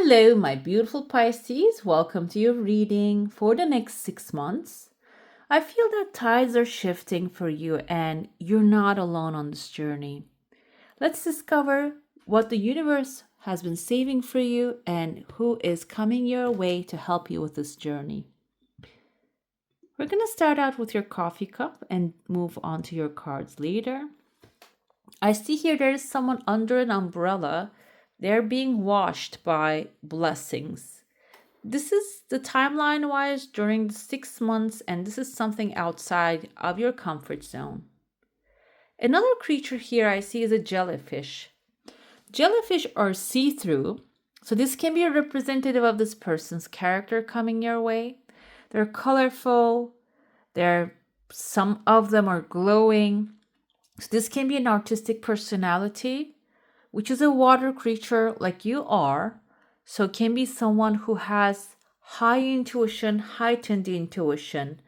Hello, my beautiful Pisces. Welcome to your reading for the next 6 months. I feel that tides are shifting for you and you're not alone on this journey. Let's discover what the universe has been saving for you and who is coming your way to help you with this journey. We're going to start out with your coffee cup and move on to your cards later. I see here there is someone under an umbrella. They're being washed by blessings. This is the timeline wise during the 6 months, and this is something outside of your comfort zone. Another creature here I see is a jellyfish. Jellyfish are see through, so this can be a representative of this person's character coming your way. They're colorful, some of them are glowing. So this can be an artistic personality, which is a water creature like you are. So it can be someone who has high intuition, heightened intuition,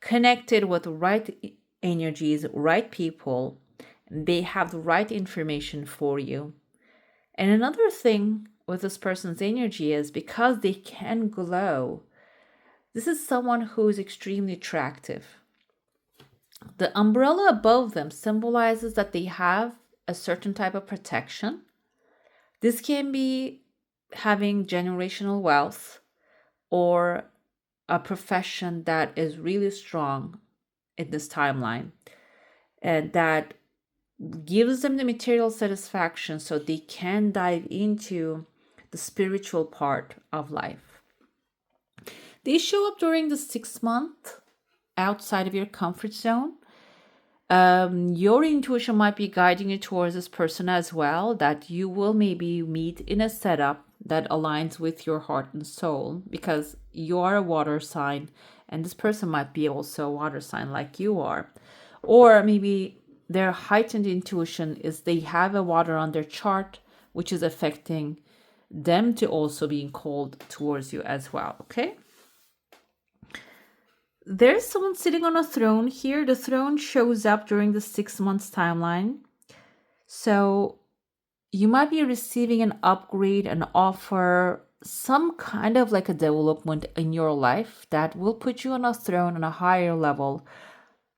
connected with right energies, right people. They have the right information for you. And another thing with this person's energy is because they can glow, this is someone who is extremely attractive. The umbrella above them symbolizes that they have a certain type of protection. This can be having generational wealth or a profession that is really strong in this timeline and that gives them the material satisfaction so they can dive into the spiritual part of life. They show up during the 6 month outside of your comfort zone. Your intuition might be guiding you towards this person as well, that you will maybe meet in a setup that aligns with your heart and soul, because you are a water sign and this person might be also a water sign like you are. Or maybe their heightened intuition is they have a water on their chart, which is affecting them to also being called towards you as well. Okay. There's someone sitting on a throne here. The throne shows up during the 6 months timeline. So you might be receiving an upgrade, an offer, some kind of like a development in your life that will put you on a throne on a higher level.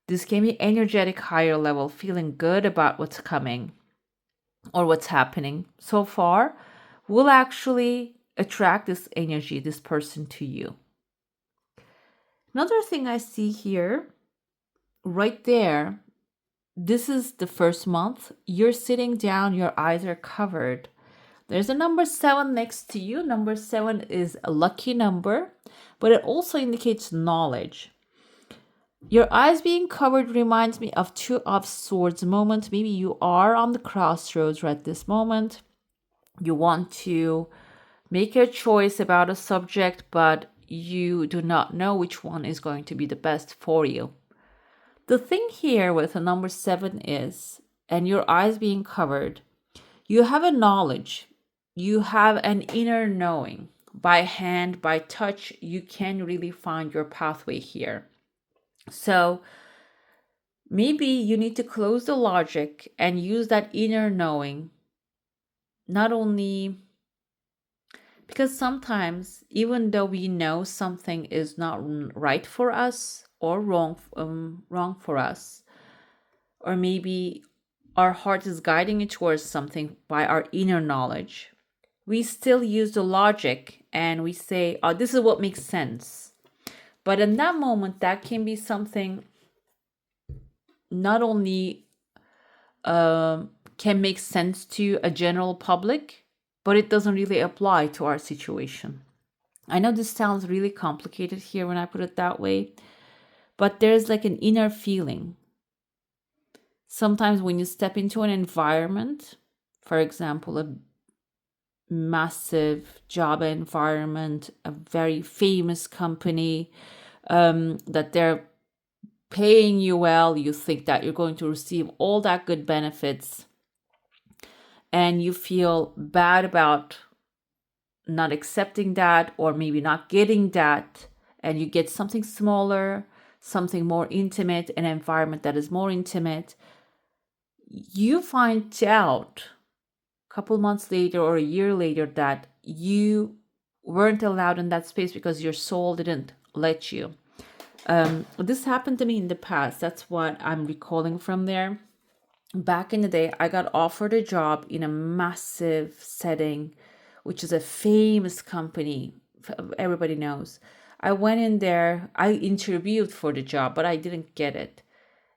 This can be energetic higher level, feeling good about what's coming or what's happening so far will actually attract this energy, this person to you. Another thing I see here, right there, this is the first month. You're sitting down, your eyes are covered. There's a number 7 next to you. Number 7 is a lucky number, but it also indicates knowledge. Your eyes being covered reminds me of 2 of Swords moment. Maybe you are on the crossroads right this moment. You want to make a choice about a subject, but you do not know which one is going to be the best for you. The thing here with the number 7 is, and your eyes being covered, you have a knowledge, you have an inner knowing. By hand, by touch, you can really find your pathway here. So maybe you need to close the logic and use that inner knowing, not only because sometimes, even though we know something is not right for us or wrong for us, or maybe our heart is guiding it towards something by our inner knowledge, we still use the logic and we say, oh, this is what makes sense. But in that moment, that can be something not only can make sense to a general public, but it doesn't really apply to our situation. I know this sounds really complicated here when I put it that way, but there's like an inner feeling. Sometimes when you step into an environment, for example, a massive job environment, a very famous company, that they're paying you well, you think that you're going to receive all that good benefits, and you feel bad about not accepting that or maybe not getting that, and you get something smaller, something more intimate, an environment that is more intimate, you find out a couple months later or a year later that you weren't allowed in that space because your soul didn't let you. This happened to me in the past. That's what I'm recalling from there. Back in the day, I got offered a job in a massive setting, which is a famous company. Everybody knows. I went in there, I interviewed for the job, but I didn't get it.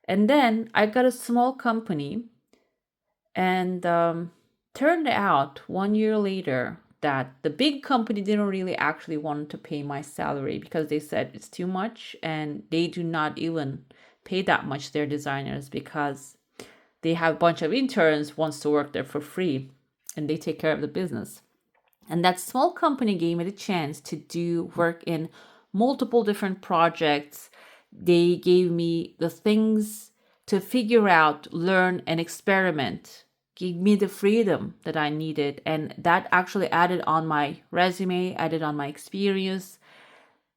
And then I got a small company, and turned out 1 year later that the big company didn't really actually want to pay my salary because they said it's too much, and they do not even pay that much their designers because they have a bunch of interns wants to work there for free, and they take care of the business. And that small company gave me the chance to do work in multiple different projects. They gave me the things to figure out, learn, and experiment. Gave me the freedom that I needed. And that actually added on my resume, added on my experience,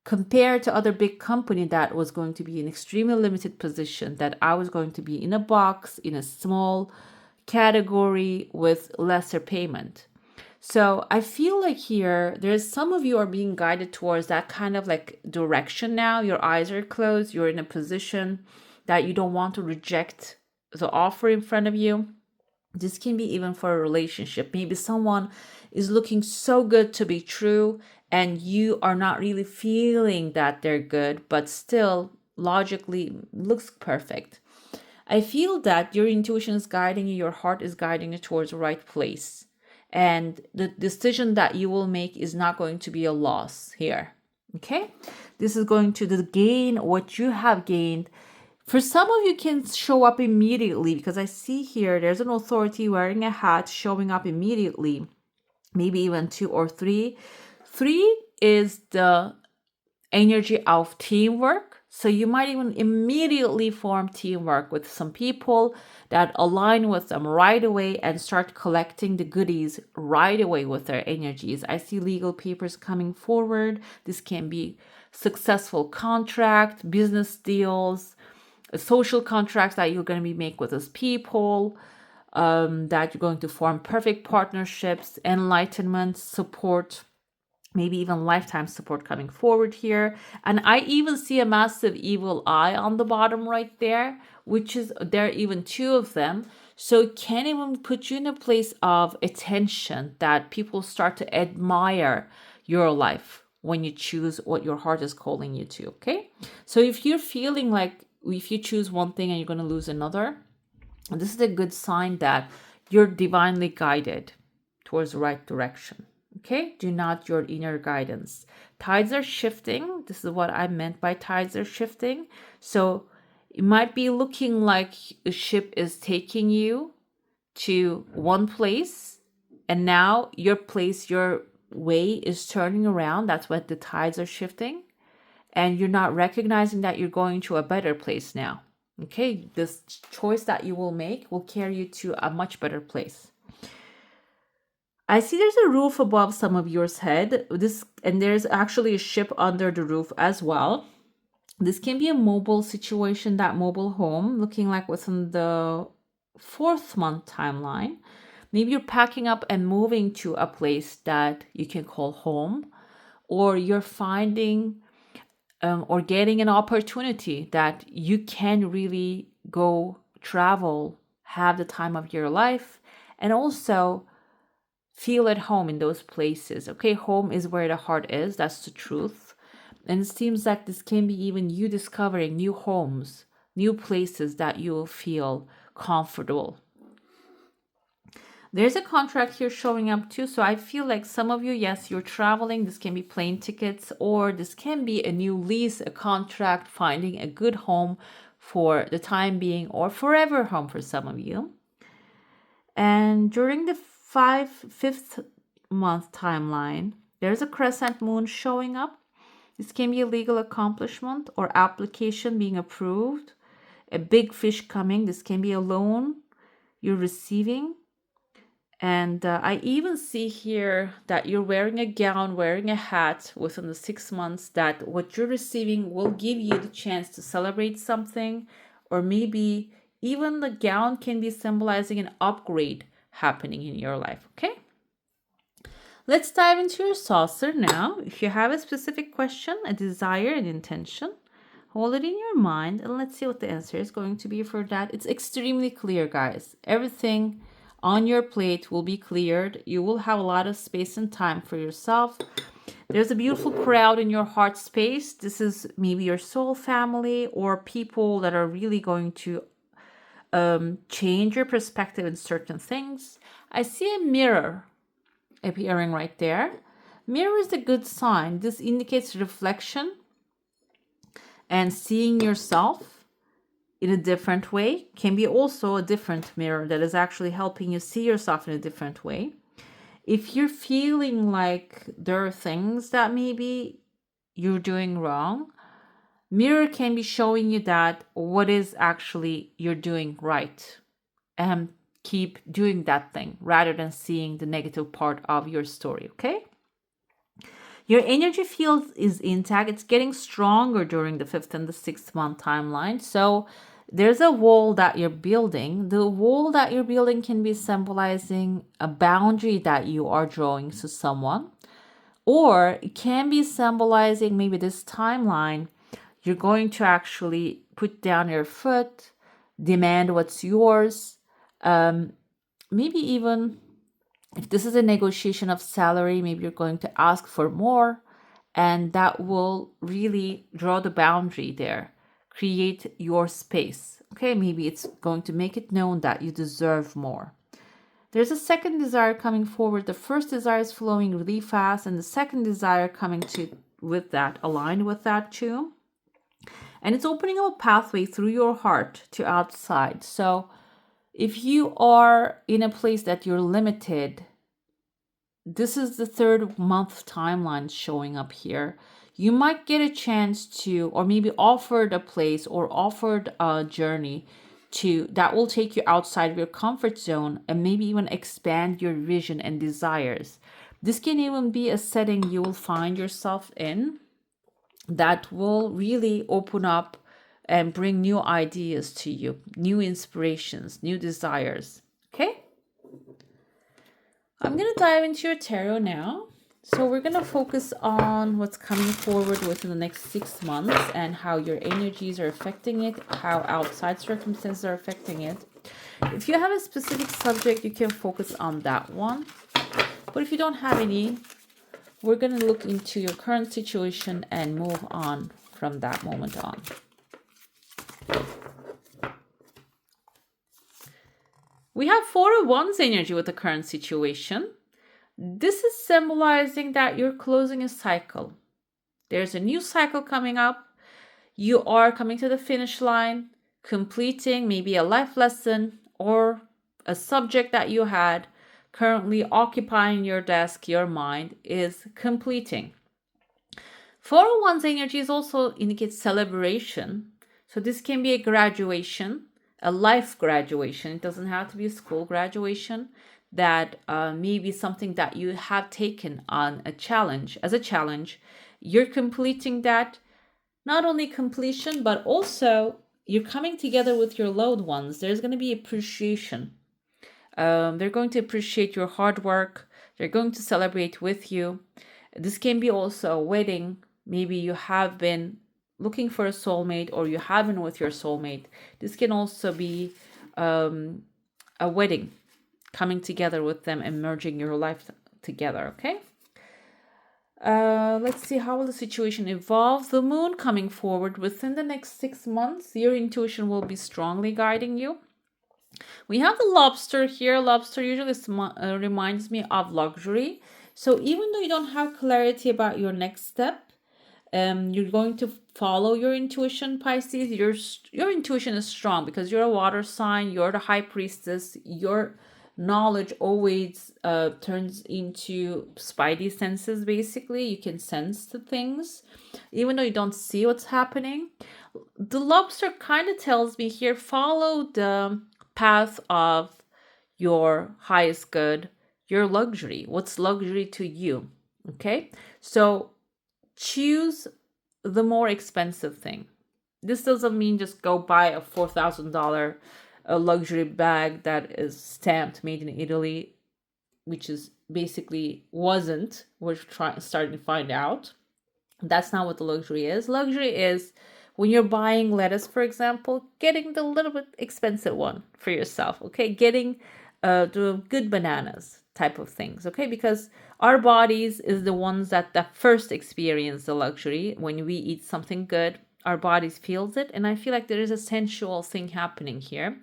compared to other big company that was going to be an extremely limited position, that I was going to be in a box, in a small category with lesser payment. So I feel like here, there's some of you are being guided towards that kind of like direction now. Your eyes are closed. You're in a position that you don't want to reject the offer in front of you. This can be even for a relationship. Maybe someone is looking so good to be true, and you are not really feeling that they're good, but still logically looks perfect. I feel that your intuition is guiding you, your heart is guiding you towards the right place. And the decision that you will make is not going to be a loss here. Okay? This is going to gain what you have gained. For some of you can show up immediately, because I see here there's an authority wearing a hat showing up immediately, maybe even 2 or 3. 3 is the energy of teamwork. So you might even immediately form teamwork with some people that align with them right away and start collecting the goodies right away with their energies. I see legal papers coming forward. This can be successful contract, business deals, social contracts that you're going to be make with those people, that you're going to form perfect partnerships, enlightenment, support, maybe even lifetime support coming forward here. And I even see a massive evil eye on the bottom right there, which is there are even 2 of them. So it can even put you in a place of attention that people start to admire your life when you choose what your heart is calling you to. Okay. So if you're feeling like if you choose one thing and you're going to lose another, this is a good sign that you're divinely guided towards the right direction. Okay, do not your inner guidance. Tides are shifting. This is what I meant by tides are shifting. So it might be looking like a ship is taking you to one place, and now your place, your way is turning around. That's what the tides are shifting. And you're not recognizing that you're going to a better place now. Okay, this choice that you will make will carry you to a much better place. I see there's a roof above some of yours head. And there's actually a ship under the roof as well. This can be a mobile situation, that mobile home, looking like within the 4th month timeline. Maybe you're packing up and moving to a place that you can call home, or you're finding or getting an opportunity that you can really go travel, have the time of your life, and also feel at home in those places. Okay, home is where the heart is. That's the truth. And it seems like this can be even you discovering new homes, new places that you will feel comfortable. There's a contract here showing up too. So I feel like some of you, yes, you're traveling. This can be plane tickets, or this can be a new lease, a contract, finding a good home for the time being, or forever home for some of you. And during the 5th month timeline, there's a crescent moon showing up. This can be a legal accomplishment or application being approved, a big fish coming. This can be a loan you're receiving. And I even see here that you're wearing a gown, wearing a hat within the 6 months, that what you're receiving will give you the chance to celebrate something, or maybe even the gown can be symbolizing an upgrade happening in your life. Okay. Let's dive into your saucer now. If you have a specific question, a desire, an intention, hold it in your mind and let's see what the answer is going to be for that. It's extremely clear, guys. Everything on your plate will be cleared. You will have a lot of space and time for yourself. There's a beautiful crowd in your heart space. This is maybe your soul family or people that are really going to change your perspective in certain things. I see a mirror appearing right there. Mirror is a good sign. This indicates reflection and seeing yourself in a different way. Can be also a different mirror that is actually helping you see yourself in a different way. If you're feeling like there are things that maybe you're doing wrong, mirror can be showing you that what is actually you're doing right, and keep doing that thing rather than seeing the negative part of your story. Okay, your energy field is intact. It's getting stronger during the 5th and the 6th month timeline. So there's a wall that you're building. The wall that you're building can be symbolizing a boundary that you are drawing to someone, or it can be symbolizing maybe this timeline you're going to actually put down your foot, demand what's yours. Maybe even if this is a negotiation of salary, maybe you're going to ask for more, and that will really draw the boundary there, create your space. Okay, maybe it's going to make it known that you deserve more. There's a second desire coming forward. The first desire is flowing really fast, and the second desire coming to with that, aligned with that too. And it's opening up a pathway through your heart to outside. So if you are in a place that you're limited, this is the 3rd month timeline showing up here. You might get a chance to, or maybe offered a place or offered a journey to that will take you outside of your comfort zone and maybe even expand your vision and desires. This can even be a setting you will find yourself in that will really open up and bring new ideas to you, new inspirations, new desires. Okay? I'm going to dive into your tarot now. So we're going to focus on what's coming forward within the next 6 months and how your energies are affecting it, how outside circumstances are affecting it. If you have a specific subject, you can focus on that one. But if you don't have any, we're going to look into your current situation and move on from that moment on. We have 4 of Wands energy with the current situation. This is symbolizing that you're closing a cycle. There's a new cycle coming up. You are coming to the finish line, completing maybe a life lesson or a subject that you had currently occupying your desk, your mind is completing. 4 of Wands energy also indicates celebration. So this can be a graduation, a life graduation. It doesn't have to be a school graduation. That may be something that you have taken on a challenge. As a challenge, you're completing that. Not only completion, but also you're coming together with your loved ones. There's going to be appreciation. They're going to appreciate your hard work. They're going to celebrate with you. This can be also a wedding. Maybe you have been looking for a soulmate or you have been with your soulmate. This can also be a wedding, coming together with them and merging your life together, okay? Let's see how will the situation evolve. The moon coming forward within the next 6 months. Your intuition will be strongly guiding you. We have the lobster here. Lobster usually reminds me of luxury. So even though you don't have clarity about your next step, you're going to follow your intuition, Pisces. Your intuition is strong because you're a water sign. You're the high priestess. Your knowledge always turns into spidey senses. Basically, you can sense the things even though you don't see what's happening. The lobster kind of tells me here, follow the path of your highest good, your luxury. What's luxury to you? Okay, so choose the more expensive thing. This doesn't mean just go buy a $4,000 luxury bag that is stamped made in Italy. which is basically wasn't, we're starting to find out. That's not what the luxury is. Luxury is when you're buying lettuce, for example, getting the little bit expensive one for yourself, okay? Getting the good bananas type of things, okay? Because our bodies is the ones that first experience the luxury. When we eat something good, our bodies feels it. And I feel like there is a sensual thing happening here.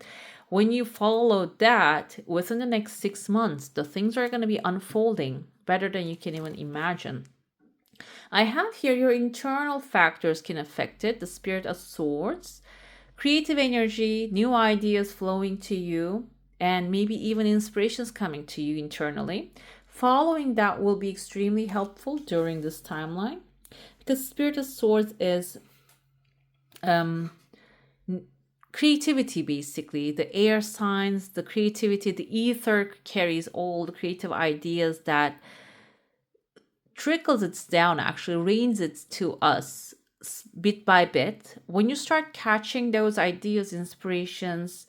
When you follow that, within the next 6 months, the things are going to be unfolding better than you can even imagine. I have here your internal factors can affect it. The Spirit of Swords, creative energy, new ideas flowing to you, and maybe even inspirations coming to you internally. Following that will be extremely helpful during this timeline, because Spirit of Swords is creativity, basically. The air signs, the creativity, the ether carries all the creative ideas that trickles it down, actually rains it to us bit by bit. When you start catching those ideas, inspirations,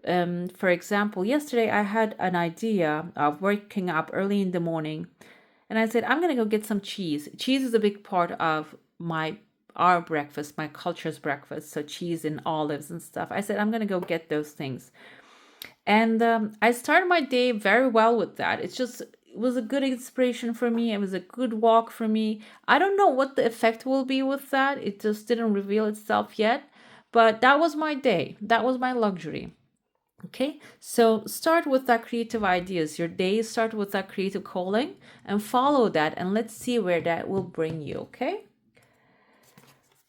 for example, yesterday I had an idea of waking up early in the morning, and I said, I'm gonna go get some cheese. Cheese is a big part of our breakfast, my culture's breakfast. So cheese and olives and stuff. I said, I'm gonna go get those things. And I started my day very well with that. It was a good inspiration for me. It was a good walk for me. I don't know what the effect will be with that. It just didn't reveal itself yet. But that was my day. That was my luxury. Okay, so start with that creative ideas. Your day start with that creative calling and follow that, and let's see where that will bring you. Okay.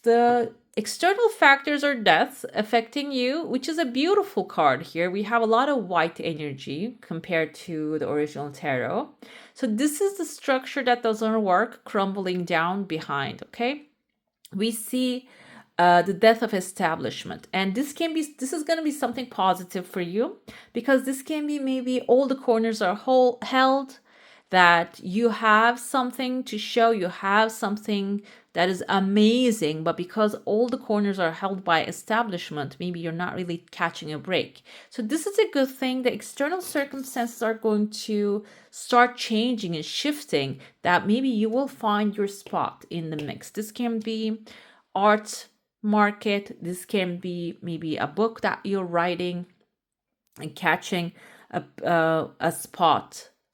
The external factors are deaths affecting you, which is a beautiful card here. We have a lot of white energy compared to the original tarot. So this is the structure that doesn't work crumbling down behind, okay? We see the death of establishment, and this is going to be something positive for you, because this can be maybe all the corners are held, that you have something to show, you have something that is amazing, but because all the corners are held by establishment, maybe you're not really catching a break. So this is a good thing. The external circumstances are going to start changing and shifting, that maybe you will find your spot in the mix. This can be art market, this can be maybe a book that you're writing and catching a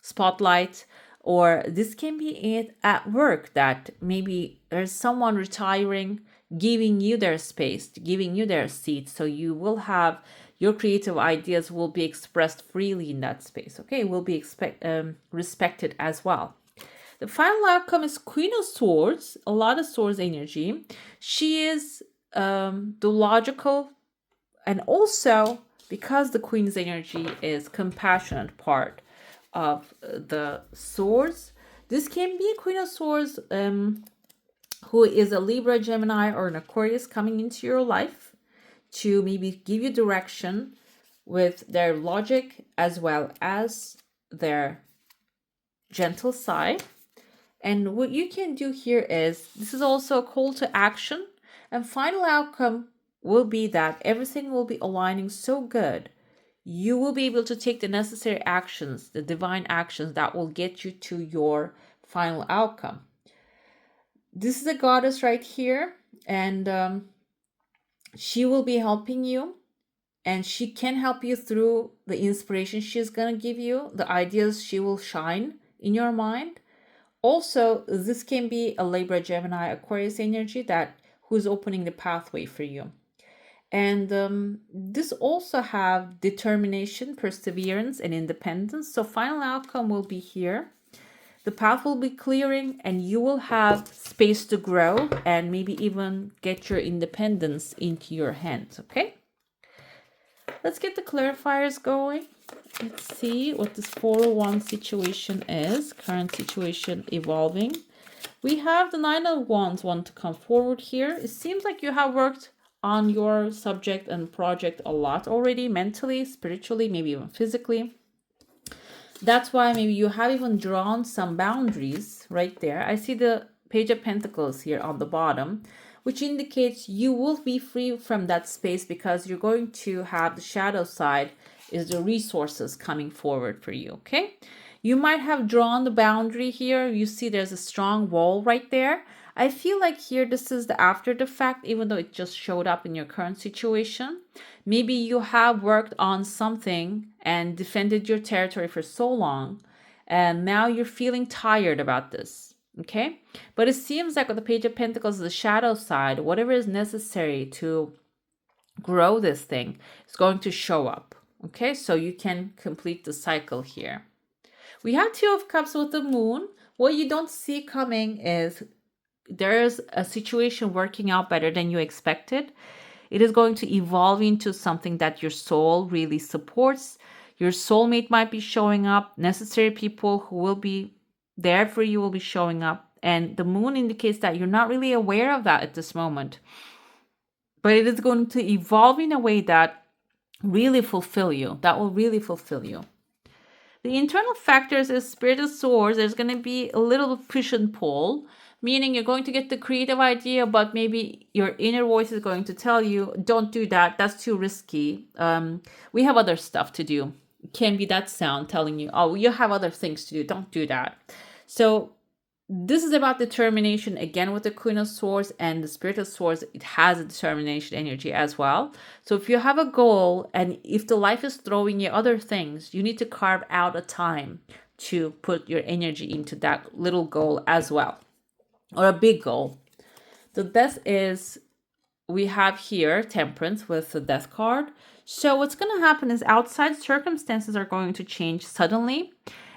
spotlight, or this can be it at work, that maybe there's someone retiring, giving you their space, giving you their seat, so you will have your creative ideas will be expressed freely in that space. Okay, will be respected as well. The final outcome is Queen of Swords, a lot of swords energy. She is the logical, and also because the Queen's energy is compassionate part of the swords, this can be a Queen of Swords who is a Libra, Gemini, or an Aquarius coming into your life to maybe give you direction with their logic as well as their gentle side. And what you can do here is, this is also a call to action, and final outcome will be that everything will be aligning so good. You will be able to take the necessary actions, the divine actions that will get you to your final outcome. This is a goddess right here, and she will be helping you, and she can help you through the inspiration she's going to give you, the ideas she will shine in your mind. Also, this can be a Libra, Gemini, Aquarius energy who's opening the pathway for you. And this also have determination, perseverance, and independence. So final outcome will be here. The path will be clearing, and you will have space to grow and maybe even get your independence into your hands. Okay, let's get the clarifiers going. Let's see what this 401 situation is. Current situation evolving. We have the 9 of Wands want to come forward here. It seems like you have worked on your subject and project a lot already, mentally, spiritually, maybe even physically. That's why maybe you have even drawn some boundaries right there. I see the Page of Pentacles here on the bottom, which indicates you will be free from that space, because you're going to have the shadow side is the resources coming forward for you, okay? You might have drawn the boundary here. You see there's a strong wall right there. I feel like here this is the after the fact, even though it just showed up in your current situation. Maybe you have worked on something and defended your territory for so long, and now you're feeling tired about this. Okay, but it seems like with the Page of Pentacles, the shadow side, whatever is necessary to grow this thing is going to show up. Okay, so you can complete the cycle here. We have Two of Cups with the Moon. What you don't see coming is there's a situation working out better than you expected. It is going to evolve into something that your soul really supports. Your soulmate might be showing up. Necessary people who will be there for you will be showing up. And the moon indicates that you're not really aware of that at this moment. But it is going to evolve in a way that really fulfill you. That will really fulfill you. The internal factors is Spirit of Swords. There's going to be a little push and pull, meaning you're going to get the creative idea, but maybe your inner voice is going to tell you, don't do that. That's too risky. We have other stuff to do. It can be that sound telling you, oh, you have other things to do. Don't do that. So this is about determination again with the Queen of Swords and the Spirit of Swords. It has a determination energy as well. So if you have a goal and if the life is throwing you other things, you need to carve out a time to put your energy into that little goal as well, or a big goal. The Death is, we have here Temperance with the Death card. So what's going to happen is outside circumstances are going to change suddenly.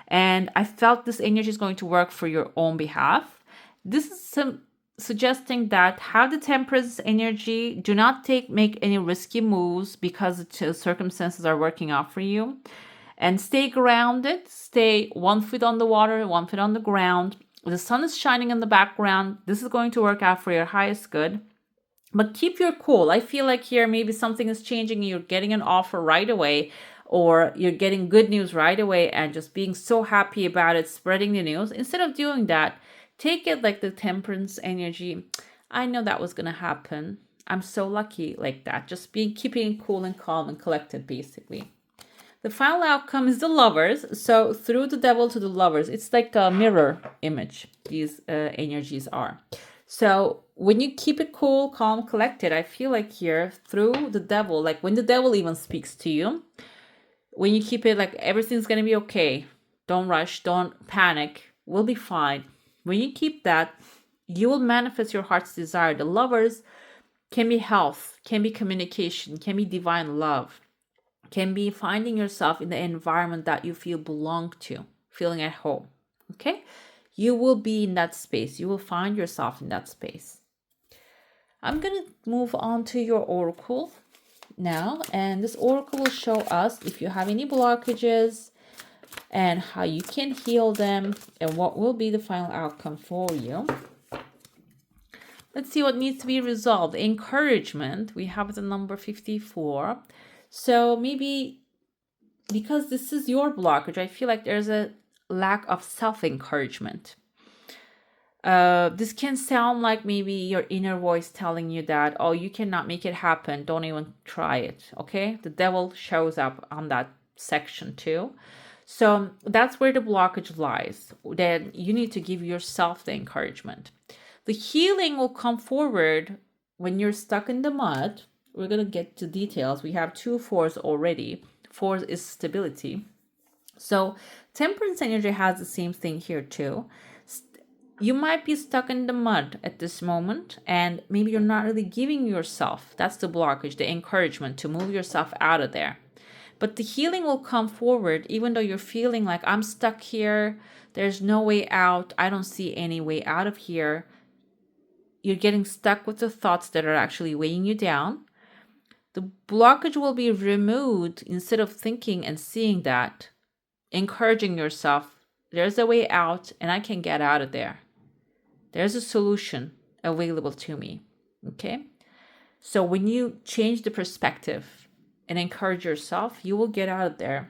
And I felt this energy is going to work for your own behalf. This is suggesting that have the Temperance energy. Do not make any risky moves because the circumstances are working out for you. And stay grounded. Stay 1 foot on the water, 1 foot on the ground. The sun is shining in the background. This is going to work out for your highest good. But keep your cool. I feel like here maybe something is changing and you're getting an offer right away, or you're getting good news right away and just being so happy about it, spreading the news. Instead of doing that, take it like the Temperance energy. I know that was going to happen. I'm so lucky like that. Just keeping cool and calm and collected, basically. The final outcome is the Lovers. So through the Devil to the Lovers, it's like a mirror image, these energies are. So when you keep it cool, calm, collected, I feel like here through the Devil, like when the Devil even speaks to you, when you keep it like everything's going to be okay, don't rush, don't panic, we'll be fine. When you keep that, you will manifest your heart's desire. The Lovers can be health, can be communication, can be divine love, can be finding yourself in the environment that you feel belong to, feeling at home. Okay? You will be in that space. You will find yourself in that space. I'm going to move on to your oracle now. And this oracle will show us if you have any blockages and how you can heal them and what will be the final outcome for you. Let's see what needs to be resolved. Encouragement. We have the number 54. So maybe because this is your blockage, I feel like there's a lack of self-encouragement. This can sound like maybe your inner voice telling you that, oh, you cannot make it happen. Don't even try it. Okay. The Devil shows up on that section too. So that's where the blockage lies. Then you need to give yourself the encouragement. The healing will come forward when you're stuck in the mud. We're going to get to details. We have 2 fours already. 4 is stability. So Temperance energy has the same thing here too. You might be stuck in the mud at this moment and maybe you're not really giving yourself, that's the blockage, the encouragement to move yourself out of there. But the healing will come forward even though you're feeling like I'm stuck here, there's no way out, I don't see any way out of here. You're getting stuck with the thoughts that are actually weighing you down. The blockage will be removed instead of thinking and seeing that, encouraging yourself, there's a way out and I can get out of there. There's a solution available to me. Okay? So when you change the perspective and encourage yourself, you will get out of there.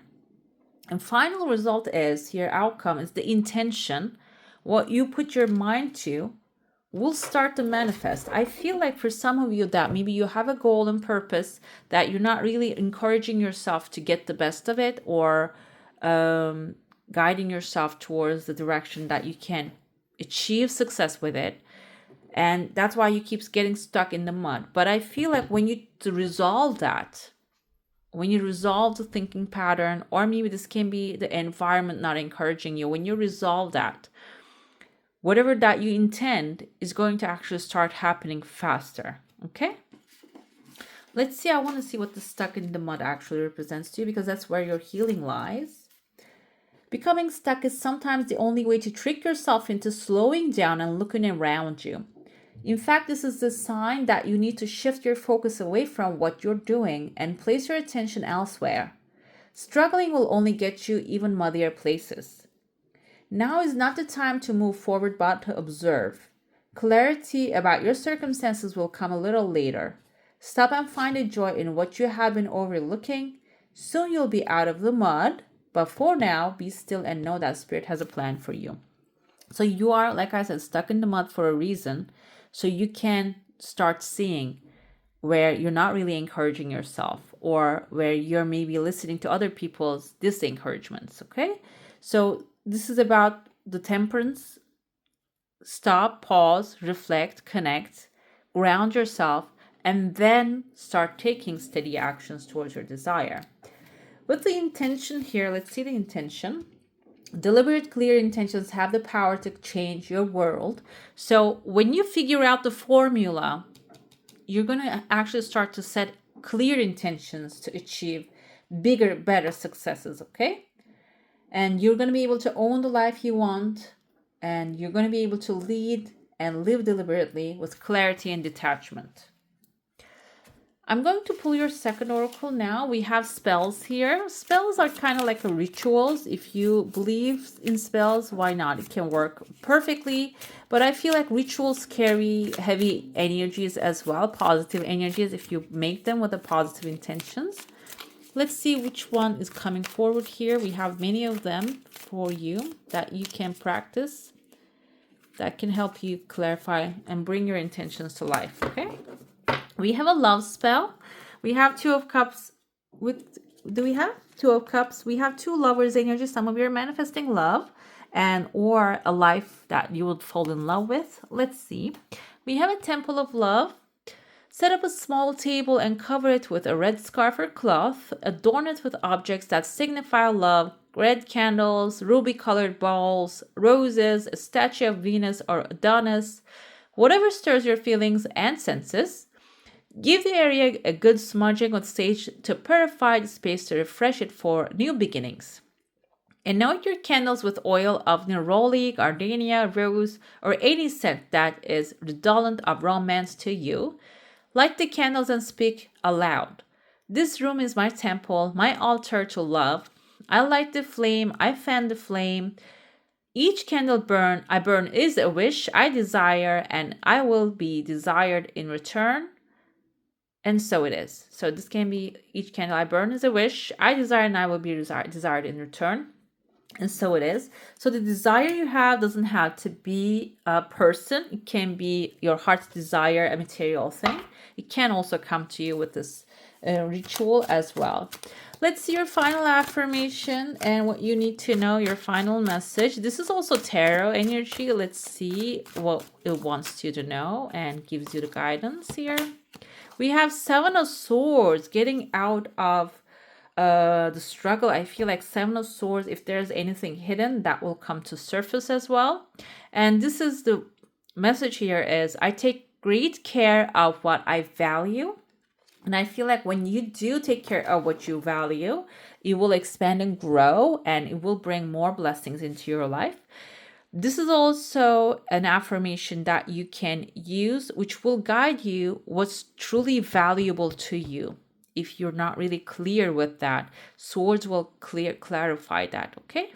And final result is, here outcome is the intention, what you put your mind to will start to manifest. I feel like for some of you that maybe you have a goal and purpose that you're not really encouraging yourself to get the best of it, or guiding yourself towards the direction that you can achieve success with it. And that's why you keep getting stuck in the mud. But I feel like when you resolve that, when you resolve the thinking pattern, or maybe this can be the environment not encouraging you, when you resolve that, whatever that you intend is going to actually start happening faster. Okay? Let's see. I want to see what the stuck in the mud actually represents to you, because that's where your healing lies. Becoming stuck is sometimes the only way to trick yourself into slowing down and looking around you. In fact, this is the sign that you need to shift your focus away from what you're doing and place your attention elsewhere. Struggling will only get you even muddier places. Now is not the time to move forward but to observe. Clarity about your circumstances will come a little later. Stop and find a joy in what you have been overlooking. Soon you'll be out of the mud, but for now, be still and know that Spirit has a plan for you. So you are, like I said, stuck in the mud for a reason, so you can start seeing where you're not really encouraging yourself, or where you're maybe listening to other people's disencouragements, okay? So this is about the temperance. Stop, pause, reflect, connect, ground yourself, and then start taking steady actions towards your desire. With the intention here, let's see the intention. Deliberate, clear intentions have the power to change your world. So when you figure out the formula, you're going to actually start to set clear intentions to achieve bigger, better successes, okay? And you're going to be able to own the life you want, and you're going to be able to lead and live deliberately with clarity and detachment. I'm going to pull your second oracle now. We have spells here. Spells are kind of like rituals. If you believe in spells, why not? It can work perfectly. But I feel like rituals carry heavy energies as well, positive energies, if you make them with the positive intentions. Let's see which one is coming forward here. We have many of them for you that you can practice, that can help you clarify and bring your intentions to life, okay? We have a love spell. We have Two of Cups. Do we have Two of Cups? We have two lovers energy. Some of you are manifesting love, and or a life that you would fall in love with. Let's see. We have a Temple of Love. Set up a small table and cover it with a red scarf or cloth. Adorn it with objects that signify love. Red candles, ruby-colored balls, roses, a statue of Venus or Adonis. Whatever stirs your feelings and senses. Give the area a good smudging with sage to purify the space, to refresh it for new beginnings. Anoint your candles with oil of neroli, gardenia, rose, or any scent that is redolent of romance to you. Light the candles and speak aloud. This room is my temple, my altar to love. I light the flame, I fan the flame. Each candle I burn is a wish I desire, and I will be desired in return. And so it is. So this can be, each candle I burn is a wish I desire, and I will be desired in return. And so it is. So the desire you have doesn't have to be a person. It can be your heart's desire, a material thing. It can also come to you with this ritual as well. Let's see your final affirmation and what you need to know, your final message. This is also tarot energy. Let's see what it wants you to know and gives you the guidance here. We have Seven of Swords, getting out of the struggle. I feel like Seven of Swords, if there's anything hidden, that will come to surface as well. And this is the message here is, I take great care of what I value. And I feel like when you do take care of what you value, it will expand and grow, and it will bring more blessings into your life. This is also an affirmation that you can use, which will guide you what's truly valuable to you. If you're not really clear with that, swords will clarify that, okay?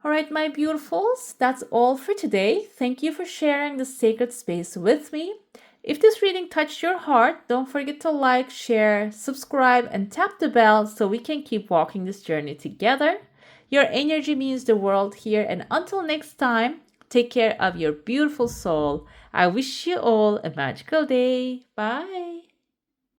All right, my beautifuls, that's all for today. Thank you for sharing the sacred space with me. If this reading touched your heart, don't forget to like, share, subscribe, and tap the bell so we can keep walking this journey together. Your energy means the world here, and until next time, Take care of your beautiful soul. I wish you all a magical day. Bye.